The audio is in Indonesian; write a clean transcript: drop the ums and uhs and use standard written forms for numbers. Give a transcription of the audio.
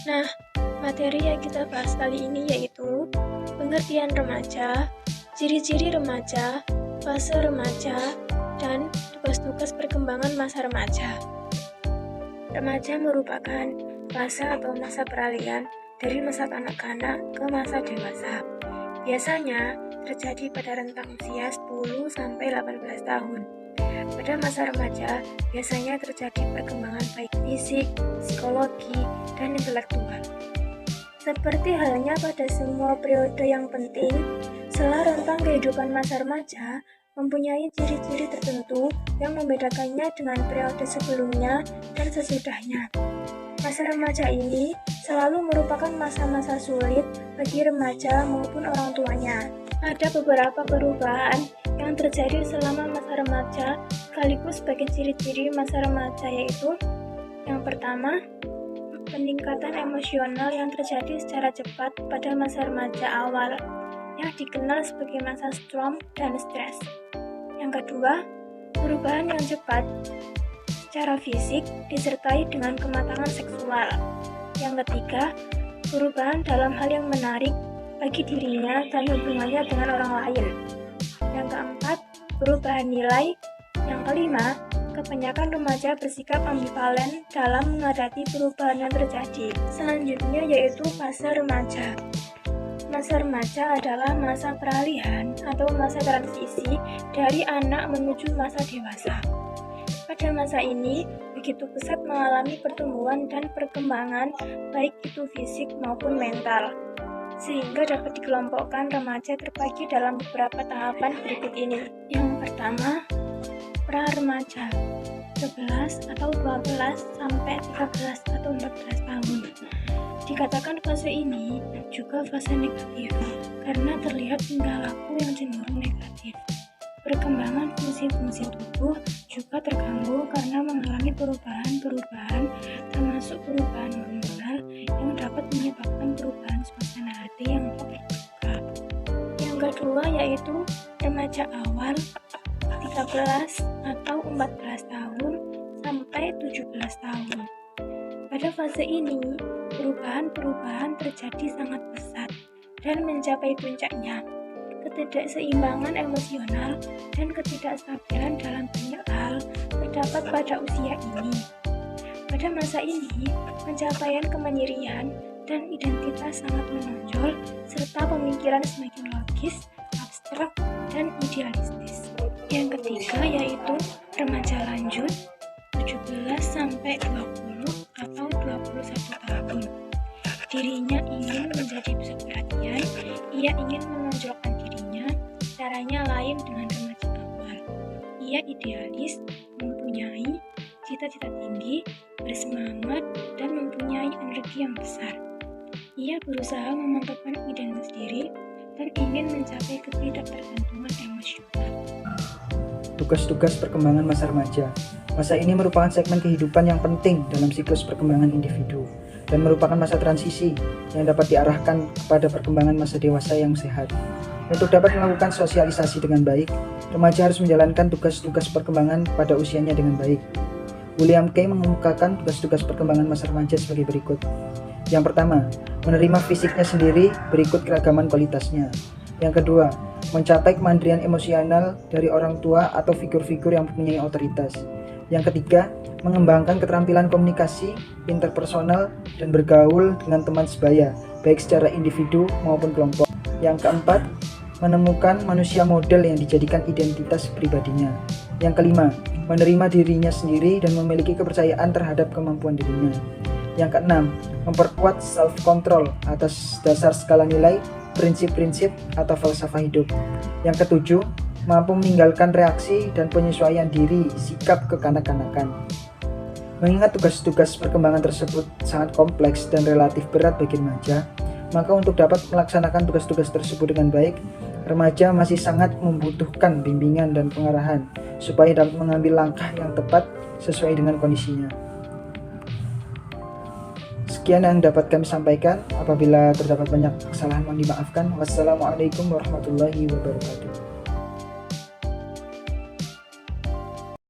Nah, materi yang kita bahas kali ini yaitu pengertian remaja, ciri-ciri remaja, fase remaja, dan tugas-tugas perkembangan masa remaja. Remaja merupakan fase atau masa peralihan dari masa kanak-kanak ke masa dewasa. Biasanya terjadi pada rentang usia 10-18 tahun. Pada masa remaja, biasanya terjadi perkembangan baik fisik, psikologi, dan intelektual. Seperti halnya pada semua periode yang penting, sela rentang kehidupan masa remaja mempunyai ciri-ciri tertentu yang membedakannya dengan periode sebelumnya dan sesudahnya. Masa remaja ini selalu merupakan masa-masa sulit bagi remaja maupun orang tuanya. Ada beberapa perubahan yang terjadi selama masa remaja sekaligus sebagai ciri-ciri masa remaja, yaitu yang pertama, peningkatan emosional yang terjadi secara cepat pada masa remaja awal yang dikenal sebagai masa storm dan stres. Yang kedua, perubahan yang cepat secara fisik disertai dengan kematangan seksual. Yang ketiga, perubahan dalam hal yang menarik bagi dirinya dan hubungannya dengan orang lain. Yang keempat, perubahan nilai. Yang kelima, kebanyakan remaja bersikap ambivalen dalam menghadapi perubahan yang terjadi. Selanjutnya yaitu fase remaja. Masa remaja adalah masa peralihan atau masa transisi dari anak menuju masa dewasa. Pada masa ini, begitu pesat mengalami pertumbuhan dan perkembangan baik itu fisik maupun mental, sehingga dapat dikelompokkan remaja terbagi dalam beberapa tahapan berikut ini. Yang pertama, pra-remaja, 11 atau 12 sampai 13 atau 14 tahun. Dikatakan fase ini juga fase negatif karena terlihat tingkah laku yang cenderung negatif. Perkembangan fungsi-fungsi tubuh juga terganggu karena mengalami perubahan-perubahan termasuk perubahan hormonal yang dapat menyebabkan perubahan suasana hati yang terbuka. Yang kedua yaitu remaja awal, 13 atau 14 tahun sampai 17 tahun. Pada fase ini, perubahan-perubahan terjadi sangat pesat dan mencapai puncaknya. Ketidakseimbangan emosional dan ketidakstabilan dalam banyak hal terdapat pada usia ini. Pada masa ini, pencapaian kemandirian dan identitas sangat menonjol serta pemikiran semakin logis, abstrak, dan idealistis. Yang ketiga yaitu remaja lanjut, 17 sampai 20 atau 21 tahun. Dirinya ingin menjadi pusat perhatian, ia ingin menonjolkan dirinya, caranya lain dengan remaja awal. Ia idealis, mempunyai cita-cita tinggi, bersemangat, dan mempunyai energi yang besar. Ia berusaha memantapkan identitas diri dan ingin mencapai ketidaktergantungan emosional. Tugas-tugas perkembangan masa remaja. Masa ini merupakan segmen kehidupan yang penting dalam siklus perkembangan individu dan merupakan masa transisi yang dapat diarahkan kepada perkembangan masa dewasa yang sehat. Untuk dapat melakukan sosialisasi dengan baik, remaja harus menjalankan tugas-tugas perkembangan pada usianya dengan baik. William Kay mengemukakan tugas-tugas perkembangan masa remaja sebagai berikut. Yang pertama, menerima fisiknya sendiri berikut keragaman kualitasnya. Yang kedua, mencapai kemandirian emosional dari orang tua atau figur-figur yang mempunyai otoritas. Yang ketiga, mengembangkan keterampilan komunikasi, interpersonal, dan bergaul dengan teman sebaya, baik secara individu maupun kelompok. Yang keempat, menemukan manusia model yang dijadikan identitas pribadinya. Yang kelima, menerima dirinya sendiri dan memiliki kepercayaan terhadap kemampuan dirinya. Yang keenam, memperkuat self-control atas dasar skala nilai, prinsip-prinsip, atau falsafah hidup. Yang ketujuh, mampu meninggalkan reaksi dan penyesuaian diri sikap kekanak-kanakan. Mengingat tugas-tugas perkembangan tersebut sangat kompleks dan relatif berat bagi remaja, maka untuk dapat melaksanakan tugas-tugas tersebut dengan baik, remaja masih sangat membutuhkan bimbingan dan pengarahan supaya dapat mengambil langkah yang tepat sesuai dengan kondisinya. Sekian yang dapat kami sampaikan. Apabila terdapat banyak kesalahan mohon dimaafkan. Wassalamualaikum warahmatullahi wabarakatuh.